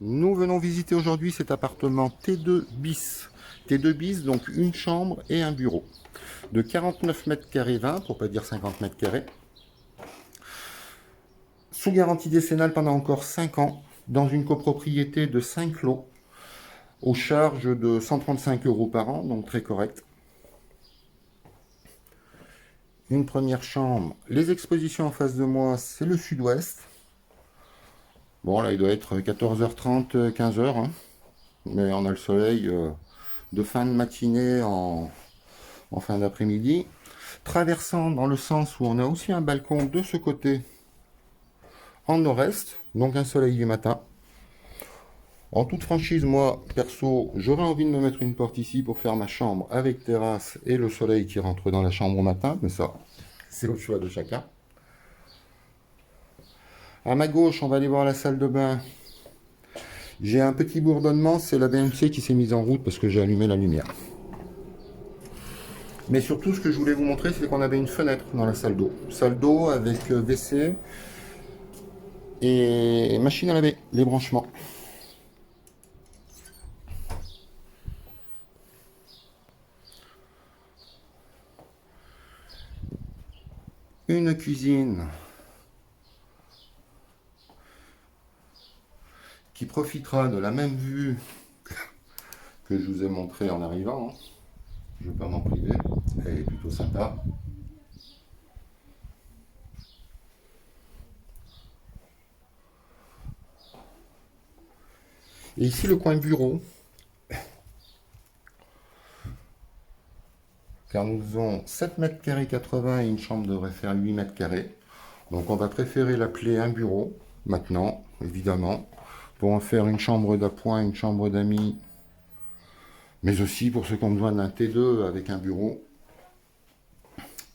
Nous venons visiter aujourd'hui cet appartement T2 bis. T2 bis, donc une chambre et un bureau. De 49 mètres carrés 20, pour pas dire 50 mètres carrés. Sous garantie décennale pendant encore 5 ans, dans une copropriété de 5 lots, aux charges de 135 € par an, donc très correct. Une première chambre. Les expositions en face de moi, c'est le sud-ouest. Bon, là, il doit être 14h30, 15h. Hein. Mais on a le soleil de fin de matinée en fin d'après-midi. Traversant dans le sens où on a aussi un balcon de ce côté en nord-est, donc un soleil du matin. En toute franchise, moi, perso, j'aurais envie de me mettre une porte ici pour faire ma chambre avec terrasse et le soleil qui rentre dans la chambre au matin, mais ça, c'est au choix de chacun. À ma gauche, on va aller voir la salle de bain. J'ai un petit bourdonnement, c'est la BMC qui s'est mise en route parce que j'ai allumé la lumière. Mais surtout, ce que je voulais vous montrer, c'est qu'on avait une fenêtre dans la salle d'eau. Salle d'eau avec WC et machine à laver, les branchements. Une cuisine qui profitera de la même vue que je vous ai montré en arrivant. Je ne vais pas m'en priver, elle est plutôt sympa. Et ici le coin bureau, car nous faisons 7 mètres carrés 80 et une chambre devrait faire 8 mètres carrés. Donc on va préférer l'appeler un bureau maintenant, évidemment, pour en faire une chambre d'appoint, une chambre d'amis, mais aussi pour ceux qui ont besoin d'un T2 avec un bureau.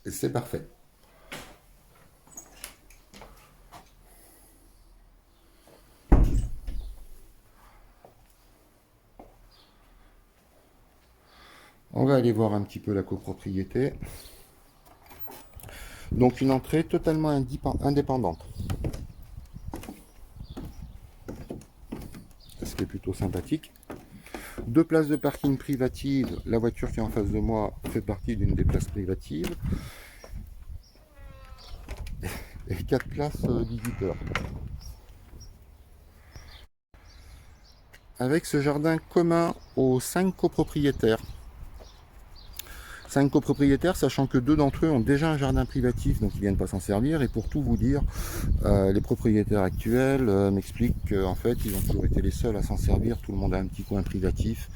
Et c'est parfait. On va aller voir un petit peu la copropriété. Donc une entrée totalement indépendante. Ce qui est plutôt sympathique. 2 places de parking privatives. La voiture qui est en face de moi fait partie d'une des places privatives. Et 4 places 18 heures. Avec ce jardin commun aux 5 copropriétaires. 5 copropriétaires, sachant que 2 d'entre eux ont déjà un jardin privatif, donc ils ne viennent pas s'en servir. Et pour tout vous dire, les propriétaires actuels m'expliquent qu'en fait, ils ont toujours été les seuls à s'en servir. Tout le monde a un petit coin privatif.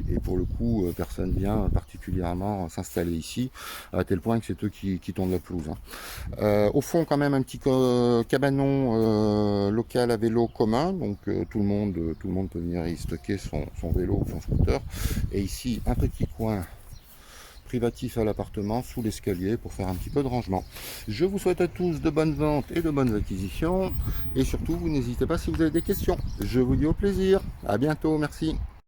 Et pour le coup, personne vient particulièrement s'installer ici, à tel point que c'est eux qui tournent la pelouse. Hein. Au fond, quand même, un petit cabanon local à vélo commun. Donc tout le monde peut venir y stocker son vélo ou son scooter. Et ici, un petit coin privatif à l'appartement sous l'escalier pour faire un petit peu de rangement. Je vous souhaite à tous de bonnes ventes et de bonnes acquisitions et surtout vous n'hésitez pas si vous avez des questions. Je vous dis au plaisir, à bientôt, merci.